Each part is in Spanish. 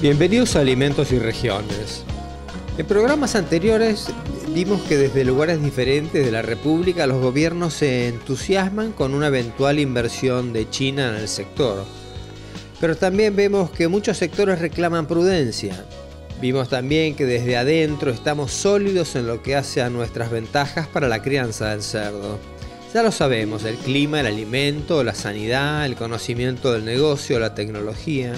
Bienvenidos a Alimentos y Regiones. En programas anteriores vimos que desde lugares diferentes de la República los gobiernos se entusiasman con una eventual inversión de China en el sector. Pero también vemos que muchos sectores reclaman prudencia. Vimos también que desde adentro estamos sólidos en lo que hace a nuestras ventajas para la crianza del cerdo. Ya lo sabemos, el clima, el alimento, la sanidad, el conocimiento del negocio, la tecnología.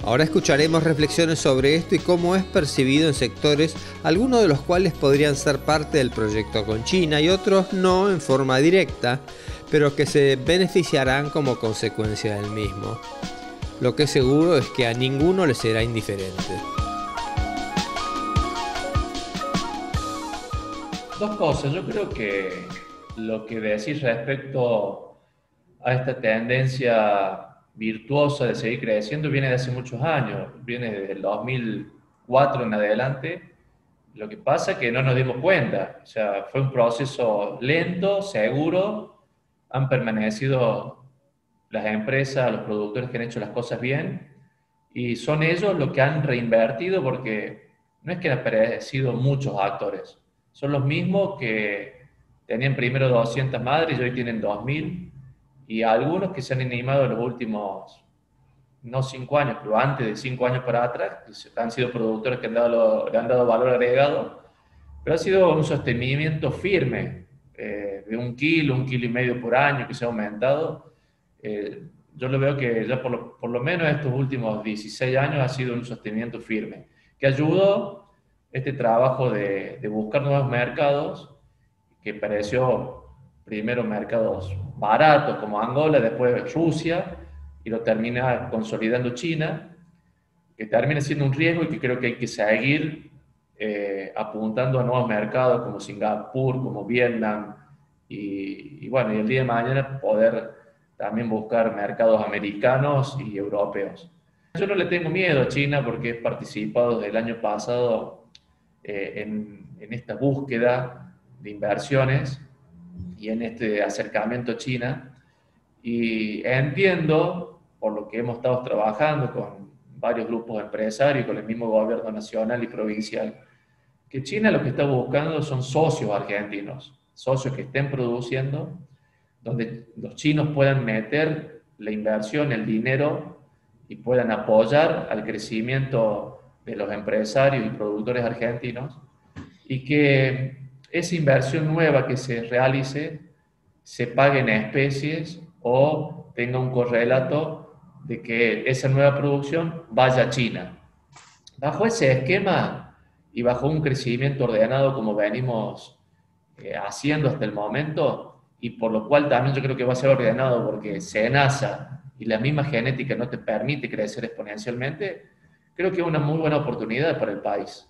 Ahora escucharemos reflexiones sobre esto y cómo es percibido en sectores, algunos de los cuales podrían ser parte del proyecto con China y otros no en forma directa, pero que se beneficiarán como consecuencia del mismo. Lo que es seguro es que a ninguno le será indiferente. Dos cosas. Yo creo que lo que decís respecto a esta tendencia virtuosa de seguir creciendo viene de hace muchos años, viene desde el 2004 en adelante. Lo que pasa es que no nos dimos cuenta, o sea, fue un proceso lento, seguro, han permanecido las empresas, los productores que han hecho las cosas bien, y son ellos los que han reinvertido porque no es que han aparecido muchos actores, son los mismos que tenían primero 200 madres y hoy tienen 2000, y algunos que se han animado en los últimos, no 5 años, pero antes de 5 años para atrás, que han sido productores que le han dado valor agregado, pero ha sido un sostenimiento firme, de 1 kilo, 1,5 kilos por año que se ha aumentado. Yo lo veo que ya por lo menos estos últimos 16 años ha sido un sostenimiento firme, que ayudó este trabajo de buscar nuevos mercados, que pareció primero mercados baratos como Angola, después Rusia, y lo termina consolidando China, que termina siendo un riesgo y que creo que hay que seguir apuntando a nuevos mercados como Singapur, como Vietnam, y bueno, y el día de mañana poder también buscar mercados americanos y europeos. Yo no le tengo miedo a China porque he participado desde el año pasado en esta búsqueda de inversiones y en este acercamiento a China. Y entiendo, por lo que hemos estado trabajando con varios grupos empresarios, con el mismo gobierno nacional y provincial, que China lo que está buscando son socios argentinos, socios que estén produciendo, donde los chinos puedan meter la inversión, el dinero y puedan apoyar al crecimiento de los empresarios y productores argentinos, y que esa inversión nueva que se realice se pague en especies o tenga un correlato de que esa nueva producción vaya a China. Bajo ese esquema y bajo un crecimiento ordenado como venimos haciendo hasta el momento, y por lo cual también yo creo que va a ser ordenado porque SENASA y la misma genética no te permite crecer exponencialmente, creo que es una muy buena oportunidad para el país.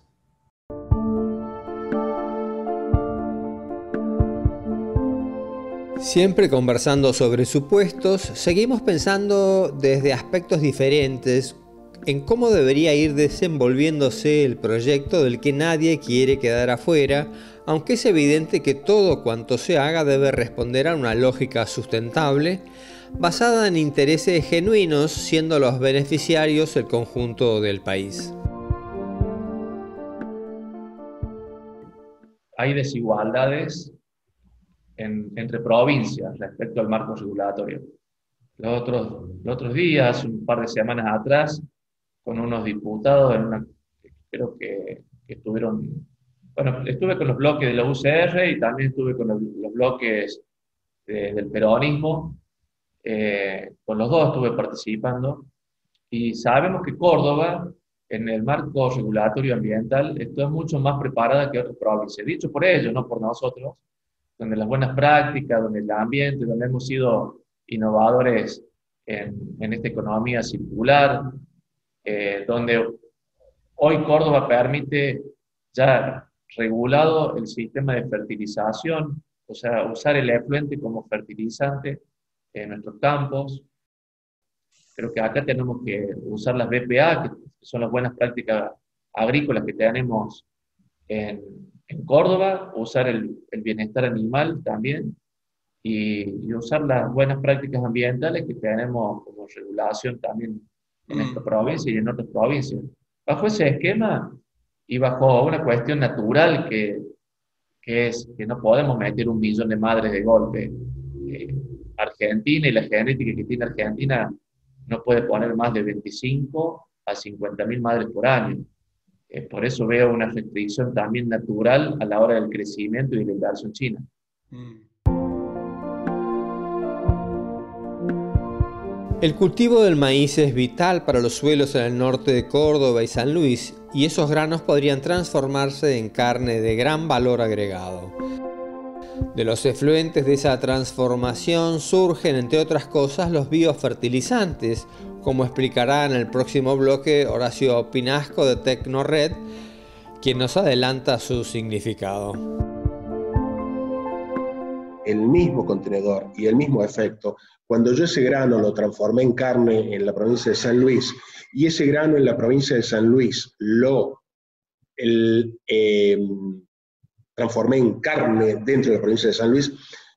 Siempre conversando sobre supuestos, seguimos pensando desde aspectos diferentes en cómo debería ir desenvolviéndose el proyecto del que nadie quiere quedar afuera, aunque es evidente que todo cuanto se haga debe responder a una lógica sustentable, basada en intereses genuinos, siendo los beneficiarios el conjunto del país. Hay desigualdades entre provincias respecto al marco regulatorio. Los otros días, un par de semanas atrás, con unos diputados, creo que estuvieron, bueno, estuve con los bloques de la UCR y también estuve con los bloques del peronismo, con los dos estuve participando, y sabemos que Córdoba, en el marco regulatorio ambiental, está mucho más preparada que otras provincias, dicho por ellos, no por nosotros, donde las buenas prácticas, donde el ambiente, donde hemos sido innovadores en esta economía circular, donde hoy Córdoba permite ya regulado el sistema de fertilización, o sea, usar el efluente como fertilizante en nuestros campos. Creo que acá tenemos que usar las BPA, que son las buenas prácticas agrícolas que tenemos en, en Córdoba, usar el bienestar animal también, y usar las buenas prácticas ambientales que tenemos como regulación también en esta provincia y en otras provincias. Bajo ese esquema y bajo una cuestión natural que es que no podemos meter 1 millón de madres de golpe. Argentina y la genética que tiene Argentina no puede poner más de 25 a 50.000 madres por año. Por eso veo una restricción también natural a la hora del crecimiento y de la inversión china. El cultivo del maíz es vital para los suelos en el norte de Córdoba y San Luis, y esos granos podrían transformarse en carne de gran valor agregado. De los efluentes de esa transformación surgen, entre otras cosas, los biofertilizantes, como explicará en el próximo bloque Horacio Pinasco de Tecnored, quien nos adelanta su significado. El mismo contenedor y el mismo efecto, cuando yo ese grano lo transformé en carne en la provincia de San Luis, y ese grano en la provincia de San Luis lo transformé en carne dentro de la provincia de San Luis,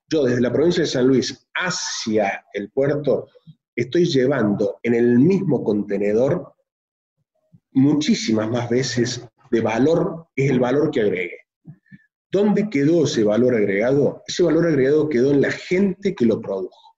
yo desde la provincia de San Luis hacia el puerto estoy llevando en el mismo contenedor muchísimas más veces de valor, es el valor que agregué. ¿Dónde quedó ese valor agregado? Ese valor agregado quedó en la gente que lo produjo,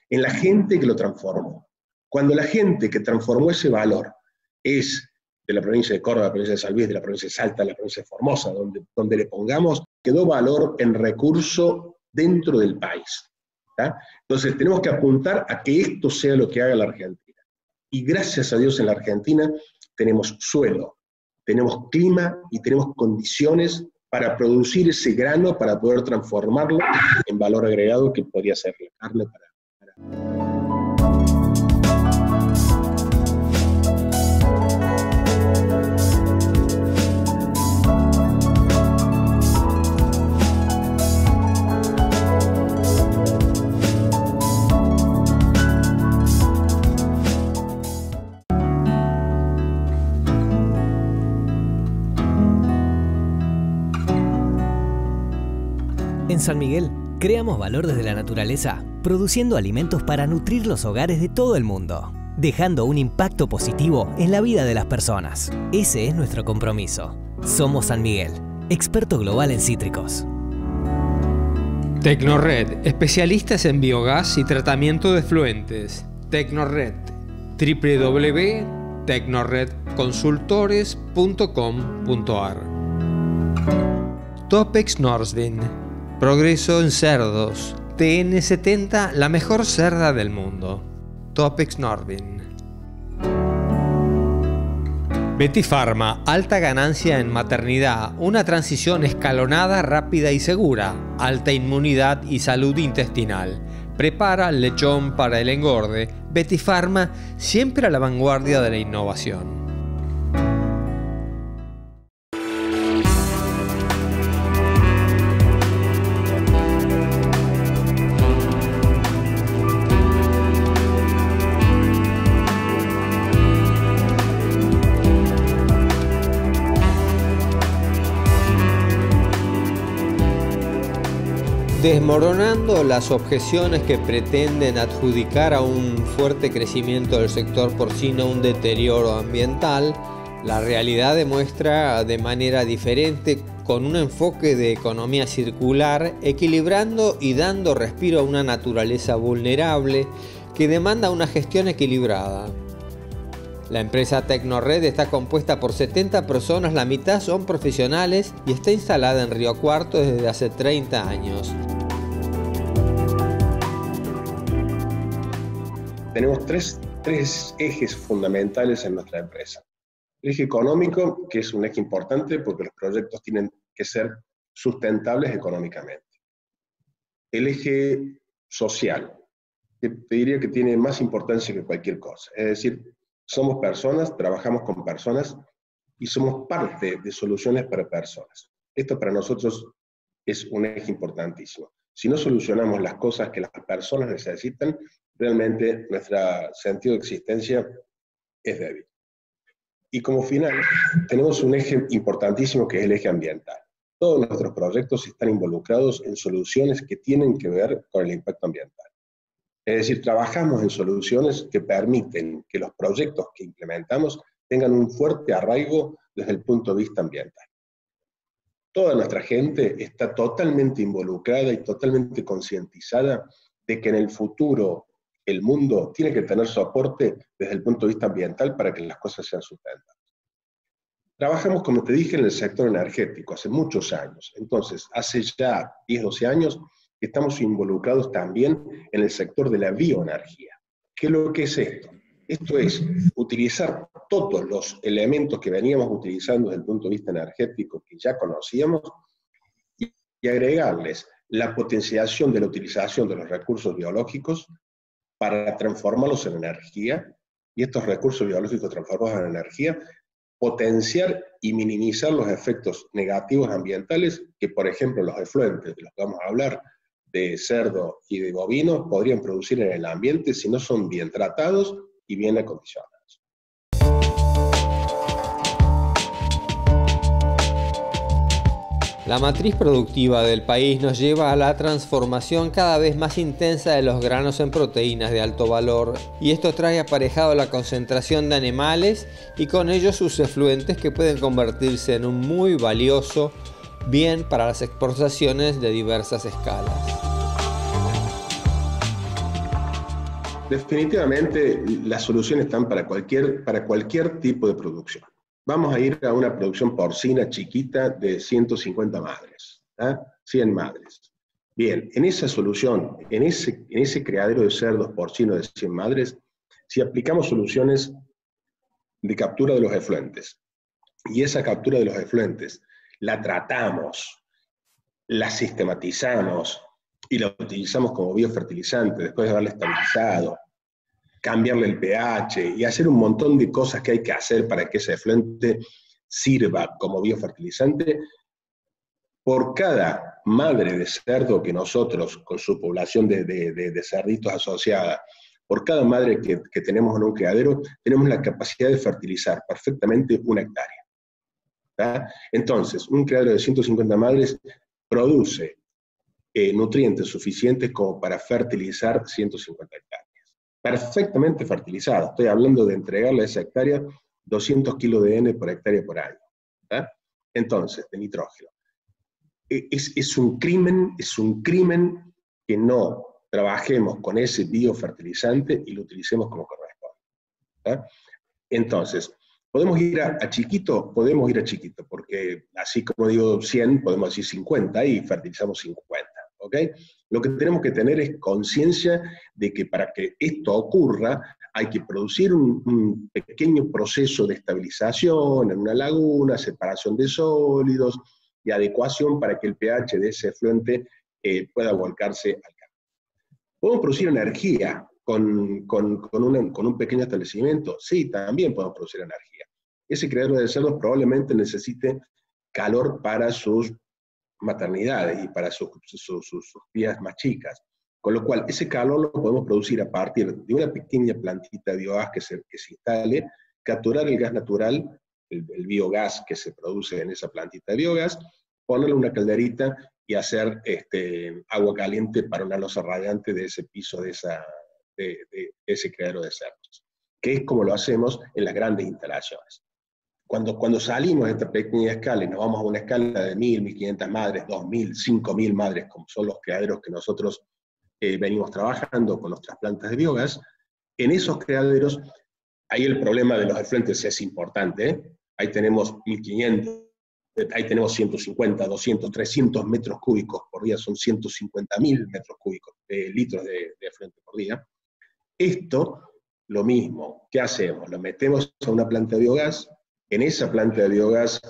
en la gente que lo transformó. Cuando la gente que transformó ese valor es de la provincia de Córdoba, de la provincia de San Luis, de la provincia de Salta, de la provincia de Formosa, donde le pongamos, quedó valor en recurso dentro del país. ¿tá? Entonces tenemos que apuntar a que esto sea lo que haga la Argentina. Y gracias a Dios en la Argentina tenemos suelo, tenemos clima y tenemos condiciones para producir ese grano, para poder transformarlo en valor agregado que podría ser la carne para... En San Miguel, creamos valor desde la naturaleza, produciendo alimentos para nutrir los hogares de todo el mundo, dejando un impacto positivo en la vida de las personas. Ese es nuestro compromiso. Somos San Miguel, experto global en cítricos. Tecnored, especialistas en biogás y tratamiento de efluentes. Tecnored, www.tecnoredconsultores.com.ar. Topex Norsvin, progreso en cerdos. TN70, la mejor cerda del mundo. Topex Norsvin. Betty Pharma, alta ganancia en maternidad, una transición escalonada, rápida y segura, alta inmunidad y salud intestinal. Prepara el lechón para el engorde. Betty Pharma, siempre a la vanguardia de la innovación. Desmoronando las objeciones que pretenden adjudicar a un fuerte crecimiento del sector porcino un deterioro ambiental, la realidad demuestra de manera diferente, con un enfoque de economía circular, equilibrando y dando respiro a una naturaleza vulnerable que demanda una gestión equilibrada. La empresa Tecnored está compuesta por 70 personas, la mitad son profesionales y está instalada en Río Cuarto desde hace 30 años. Tenemos tres ejes fundamentales en nuestra empresa. El eje económico, que es un eje importante porque los proyectos tienen que ser sustentables económicamente. El eje social, que te diría que tiene más importancia que cualquier cosa. Es decir, somos personas, trabajamos con personas y somos parte de soluciones para personas. Esto para nosotros es un eje importantísimo. Si no solucionamos las cosas que las personas necesitan, realmente nuestro sentido de existencia es débil. Y como final, tenemos un eje importantísimo que es el eje ambiental. Todos nuestros proyectos están involucrados en soluciones que tienen que ver con el impacto ambiental. Es decir, trabajamos en soluciones que permiten que los proyectos que implementamos tengan un fuerte arraigo desde el punto de vista ambiental. Toda nuestra gente está totalmente involucrada y totalmente concientizada de que en el futuro el mundo tiene que tener soporte desde el punto de vista ambiental para que las cosas sean sustentables. Trabajamos, como te dije, en el sector energético hace muchos años. Entonces, hace ya 10, 12 años que estamos involucrados también en el sector de la bioenergía. ¿Qué es lo que es esto? Esto es utilizar todos los elementos que veníamos utilizando desde el punto de vista energético que ya conocíamos y agregarles la potenciación de la utilización de los recursos biológicos para transformarlos en energía, y estos recursos biológicos transformados en energía, potenciar y minimizar los efectos negativos ambientales que, por ejemplo, los efluentes, de los que vamos a hablar, de cerdo y de bovino, podrían producir en el ambiente si no son bien tratados y bien acondicionados. La matriz productiva del país nos lleva a la transformación cada vez más intensa de los granos en proteínas de alto valor, y esto trae aparejado la concentración de animales y con ellos sus efluentes que pueden convertirse en un muy valioso bien para las exportaciones de diversas escalas. Definitivamente las soluciones están para cualquier tipo de producción. Vamos a ir a una producción porcina chiquita de 150 madres, ¿eh? 100 madres. Bien, en esa solución, en ese criadero de cerdos porcinos de 100 madres, si aplicamos soluciones de captura de los efluentes, y esa captura de los efluentes la tratamos, la sistematizamos y la utilizamos como biofertilizante después de haberla estabilizado, cambiarle el pH y hacer un montón de cosas que hay que hacer para que ese efluente sirva como biofertilizante, por cada madre de cerdo que nosotros, con su población de cerditos asociada, por cada madre que tenemos en un criadero, tenemos la capacidad de fertilizar perfectamente 1 hectárea. ¿Tá? Entonces, un criadero de 150 madres produce nutrientes suficientes como para fertilizar 150 hectáreas. Perfectamente fertilizada. Estoy hablando de entregarle a esa hectárea 200 kilos de N por hectárea por año. ¿Tá? Entonces, de nitrógeno. Es un crimen que no trabajemos con ese biofertilizante y lo utilicemos como corresponde. ¿Tá? Entonces, ¿podemos ir a chiquito? Podemos ir a chiquito, porque así como digo 100, podemos decir 50 y fertilizamos 50. ¿Okay? Lo que tenemos que tener es conciencia de que para que esto ocurra hay que producir un pequeño proceso de estabilización en una laguna, separación de sólidos y adecuación para que el pH de ese efluente pueda volcarse al campo. ¿Podemos producir energía con un pequeño establecimiento? Sí, también podemos producir energía. Ese criadero de cerdos probablemente necesite calor para sus maternidades y para sus crías más chicas. Con lo cual, ese calor lo podemos producir a partir de una pequeña plantita de biogás que se instale, capturar el gas natural, el biogás que se produce en esa plantita de biogás, ponerle una calderita y hacer agua caliente para una losa radiante de ese piso de ese criadero de cerdos, que es como lo hacemos en las grandes instalaciones. Cuando salimos de esta pequeña escala y nos vamos a una escala de 1.000, 1.500 madres, 2.000, 5.000 madres, como son los criaderos que nosotros venimos trabajando con nuestras plantas de biogás, en esos criaderos, ahí el problema de los efluentes es importante, ¿eh? Ahí tenemos 1.500, ahí tenemos 150, 200, 300 metros cúbicos por día, son 150.000 metros cúbicos, litros de efluente por día. Esto, lo mismo, ¿qué hacemos? Lo metemos a una planta de biogás. En esa planta de biogás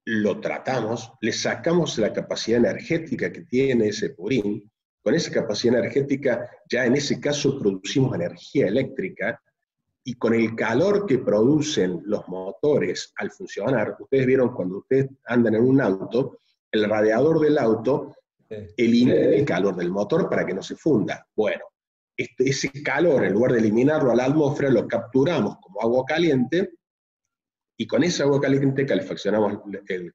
lo tratamos, le sacamos la capacidad energética que tiene ese purín. Con esa capacidad energética, ya en ese caso producimos energía eléctrica, y con el calor que producen los motores al funcionar, ustedes vieron cuando ustedes andan en un auto, el radiador del auto elimina el calor del motor para que no se funda. Bueno, ese calor, en lugar de eliminarlo a la atmósfera, lo capturamos como agua caliente, y con esa agua caliente calefaccionamos el criadero.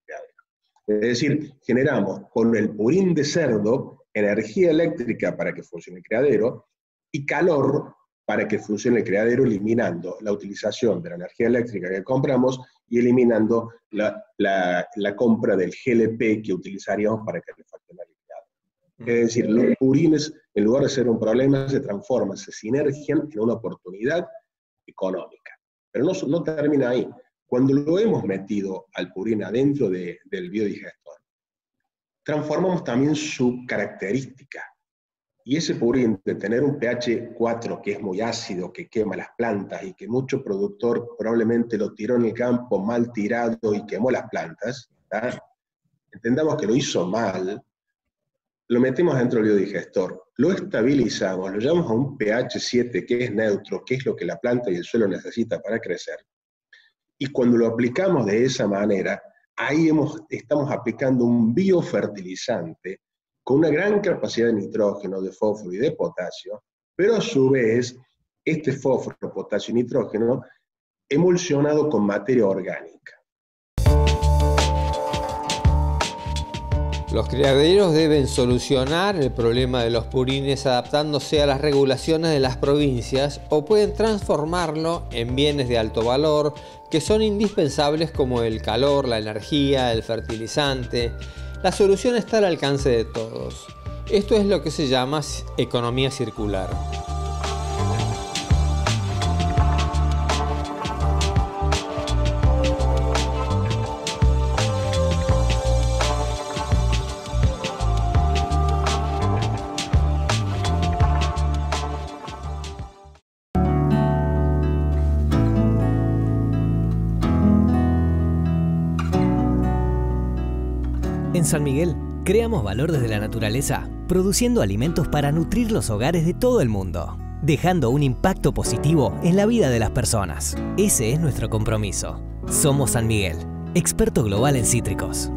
Es decir, generamos con el purín de cerdo energía eléctrica para que funcione el criadero, y calor para que funcione el criadero, eliminando la utilización de la energía eléctrica que compramos y eliminando la compra del GLP que utilizaríamos para que refaccionar el criadero. Es decir, los purines, en lugar de ser un problema, se transforman, se sinergian en una oportunidad económica. Pero no termina ahí. Cuando lo hemos metido al purín adentro del biodigestor, transformamos también su característica. Y ese purín, de tener un pH 4 que es muy ácido, que quema las plantas y que mucho productor probablemente lo tiró en el campo mal tirado y quemó las plantas, ¿tá? Entendamos que lo hizo mal, lo metemos dentro del biodigestor, lo estabilizamos, lo llevamos a un pH 7 que es neutro, que es lo que la planta y el suelo necesita para crecer. Y cuando lo aplicamos de esa manera, ahí estamos aplicando un biofertilizante con una gran capacidad de nitrógeno, de fósforo y de potasio, pero a su vez, este fósforo, potasio y nitrógeno emulsionado con materia orgánica. Los criaderos deben solucionar el problema de los purines adaptándose a las regulaciones de las provincias o pueden transformarlo en bienes de alto valor que son indispensables como el calor, la energía, el fertilizante. La solución está al alcance de todos. Esto es lo que se llama economía circular. En San Miguel, creamos valor desde la naturaleza, produciendo alimentos para nutrir los hogares de todo el mundo, dejando un impacto positivo en la vida de las personas. Ese es nuestro compromiso. Somos San Miguel, experto global en cítricos.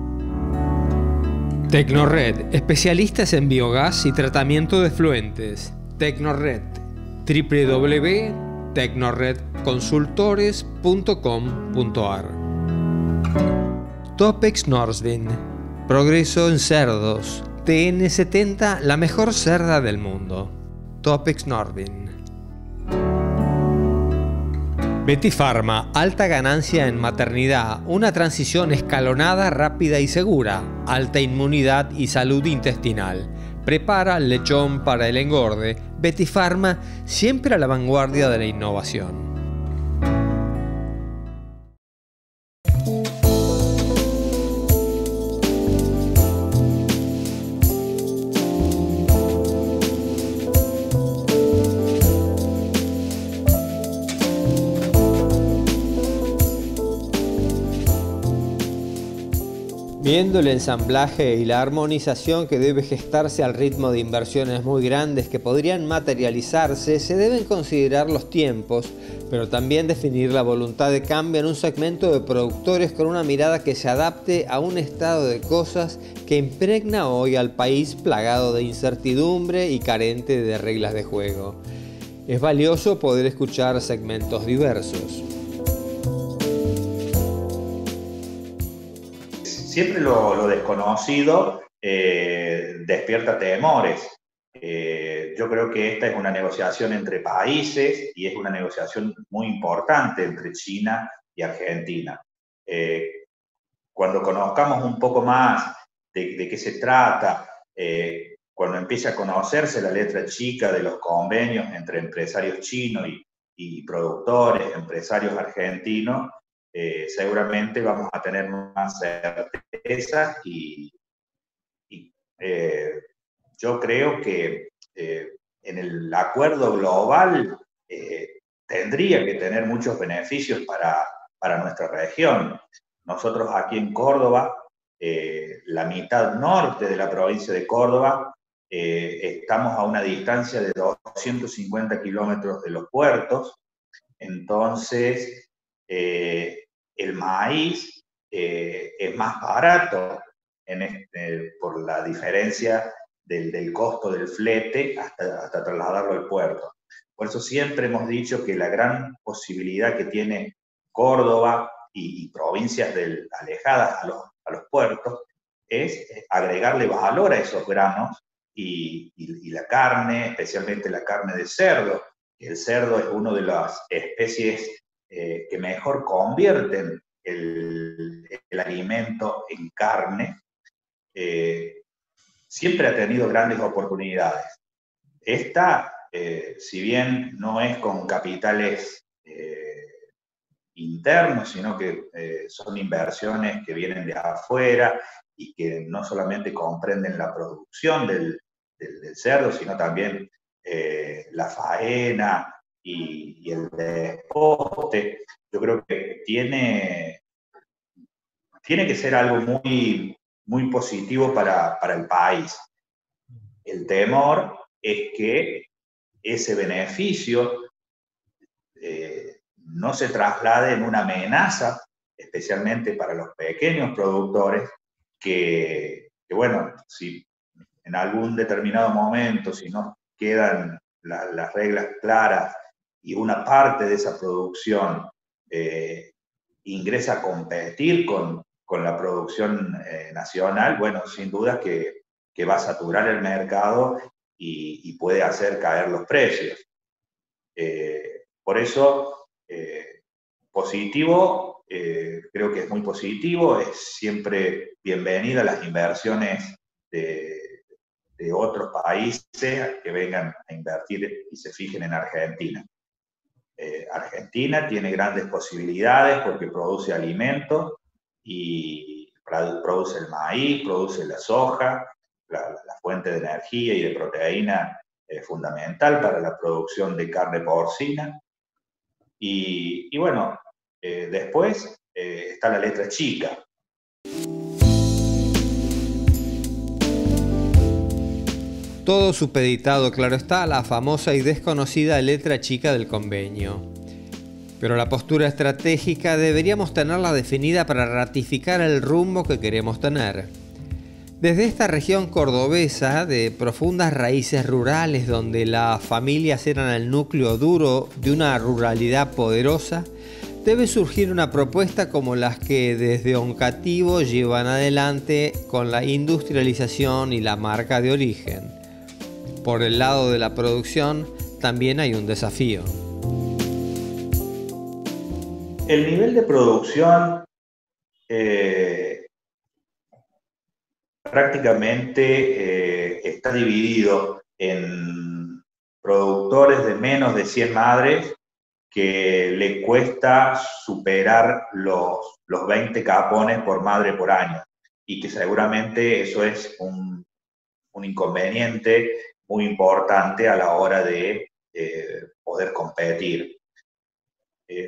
Tecnored, especialistas en biogás y tratamiento de efluentes. Tecnored, www.tecnoredconsultores.com.ar. Topex Norsvin, progreso en cerdos. TN70, la mejor cerda del mundo. Topex Norsvin. Betty Pharma, alta ganancia en maternidad, una transición escalonada, rápida y segura, alta inmunidad y salud intestinal. Prepara el lechón para el engorde. Betty Pharma, siempre a la vanguardia de la innovación. Viendo el ensamblaje y la armonización que debe gestarse al ritmo de inversiones muy grandes que podrían materializarse, se deben considerar los tiempos, pero también definir la voluntad de cambio en un segmento de productores con una mirada que se adapte a un estado de cosas que impregna hoy al país plagado de incertidumbre y carente de reglas de juego. Es valioso poder escuchar segmentos diversos. Siempre lo desconocido despierta temores. Yo creo que esta es una negociación entre países y es una negociación muy importante entre China y Argentina. Cuando conozcamos un poco más de qué se trata, cuando empiece a conocerse la letra chica de los convenios entre empresarios chinos y productores, empresarios argentinos, seguramente vamos a tener más certeza y yo creo que en el acuerdo global tendría que tener muchos beneficios para nuestra región. Nosotros aquí en Córdoba, la mitad norte de la provincia de Córdoba, estamos a una distancia de 250 kilómetros de los puertos, entonces el maíz es más barato por la diferencia del costo del flete hasta trasladarlo al puerto. Por eso siempre hemos dicho que la gran posibilidad que tiene Córdoba y provincias alejadas a los puertos es agregarle valor a esos granos y la carne, especialmente la carne de cerdo. El cerdo es una de las especies que mejor convierten el alimento en carne. Siempre ha tenido grandes oportunidades. Esta, si bien no es con capitales internos, sino que son inversiones que vienen de afuera y que no solamente comprenden la producción del cerdo, sino también la faena y el desposte. Yo creo que tiene que ser algo muy, muy positivo para el país. El temor es que ese beneficio no se traslade en una amenaza, especialmente para los pequeños productores, que bueno, si en algún determinado momento, si no quedan las reglas claras y una parte de esa producción ingresa a competir con la producción nacional, bueno, sin duda que va a saturar el mercado y puede hacer caer los precios. Por eso, positivo, creo que es muy positivo, es siempre bienvenida las inversiones de otros países que vengan a invertir y se fijen en Argentina. Argentina tiene grandes posibilidades porque produce alimentos y produce el maíz, produce la soja, la fuente de energía y de proteína fundamental para la producción de carne porcina. Y bueno, después está la letra chica. Todo supeditado, claro está, a la famosa y desconocida letra chica del convenio. Pero la postura estratégica deberíamos tenerla definida para ratificar el rumbo que queremos tener. Desde esta región cordobesa de profundas raíces rurales donde las familias eran el núcleo duro de una ruralidad poderosa, debe surgir una propuesta como las que desde Oncativo llevan adelante con la industrialización y la marca de origen. Por el lado de la producción también hay un desafío. El nivel de producción prácticamente está dividido en productores de menos de 100 madres que le cuesta superar los 20 capones por madre por año y que seguramente eso es un inconveniente muy importante a la hora de poder competir.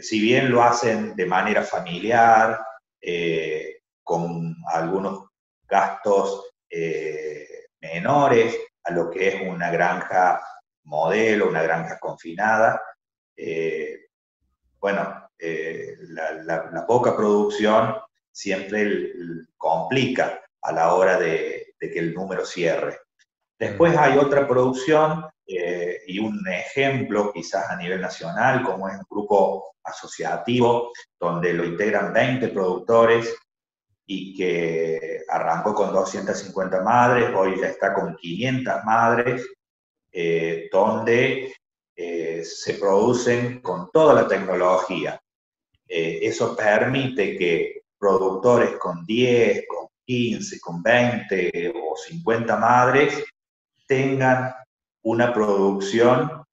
Si bien lo hacen de manera familiar, con algunos gastos menores a lo que es una granja modelo, una granja confinada, bueno, la poca producción siempre complica a la hora de que el número cierre. Después hay otra producción y un ejemplo quizás a nivel nacional, como es un grupo asociativo donde lo integran 20 productores y que arrancó con 250 madres, hoy ya está con 500 madres, donde se producen con toda la tecnología. Eso permite que productores con 10, con 15, con 20 o 50 madres tengan una producción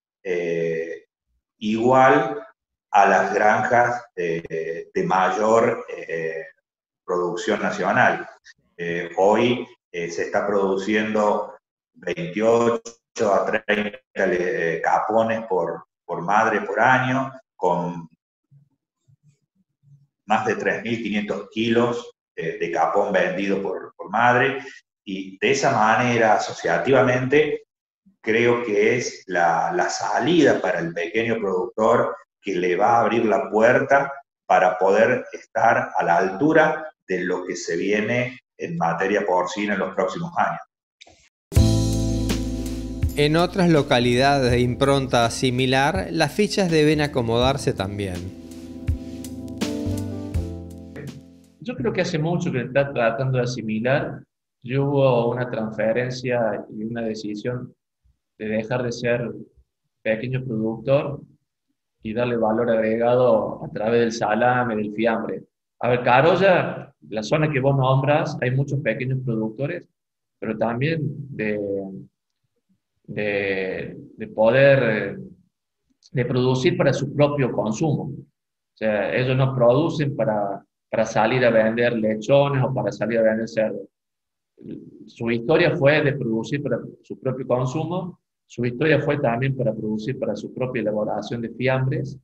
igual a las granjas de mayor producción nacional. Hoy se está produciendo 28 a 30 capones por madre por año, con más de 3.500 kilos de capón vendido por madre, y de esa manera, asociativamente, creo que es la salida para el pequeño productor que le va a abrir la puerta para poder estar a la altura de lo que se viene en materia porcina en los próximos años. En otras localidades de impronta similar, las fichas deben acomodarse también. Yo creo que hace mucho que está tratando de asimilar yo hubo una transferencia y una decisión de dejar de ser pequeño productor y darle valor agregado a través del salame, del fiambre. A ver, Carolla, la zona que vos nombras, hay muchos pequeños productores, pero también de poder, de producir para su propio consumo. O sea, ellos no producen para salir a vender lechones o para salir a vender cerdo. Su historia fue de producir para su propio consumo, su historia fue también para producir para su propia elaboración de fiambres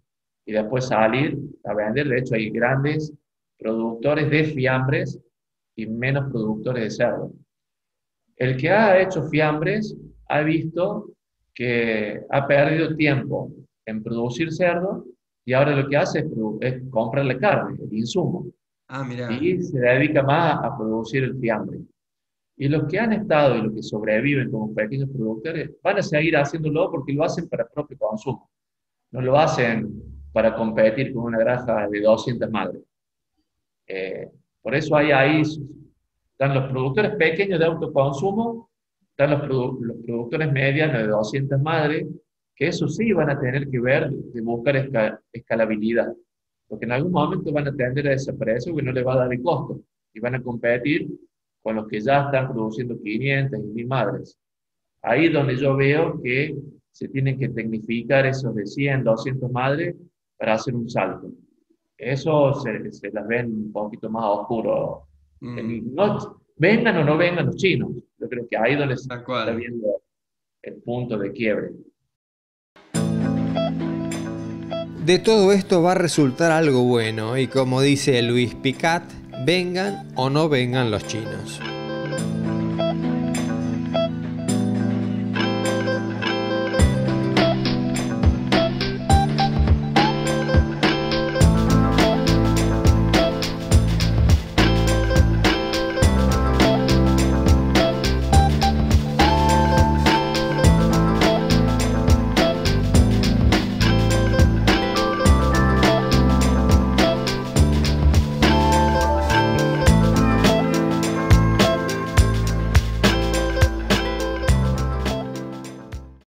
y después salir a vender. De hecho, hay grandes productores de fiambres y menos productores de cerdo. El que ha hecho fiambres ha visto que ha perdido tiempo en producir cerdo y ahora lo que hace es comprarle carne, el insumo, Ah, mira. y se dedica más a producir el fiambre. Y los que han estado y los que sobreviven como pequeños productores van a seguir haciéndolo porque lo hacen para propio consumo. No lo hacen para competir con una granja de 200 madres. Por eso hay ahí, están los productores pequeños de autoconsumo, están los productores medianos de 200 madres, que eso sí van a tener que ver de buscar escalabilidad, porque en algún momento van a tender a desaparecer porque no les va a dar el costo y van a competir con los que ya están produciendo 500 y 1000 madres. Ahí es donde yo veo que se tienen que tecnificar esos de 100, 200 madres para hacer un salto. Eso se las ven un poquito más oscuro. No, vengan o no vengan los chinos. Yo creo que ahí es donde se está viendo el punto de quiebre. De todo esto va a resultar algo bueno y como dice Luis Picat, vengan o no vengan los chinos.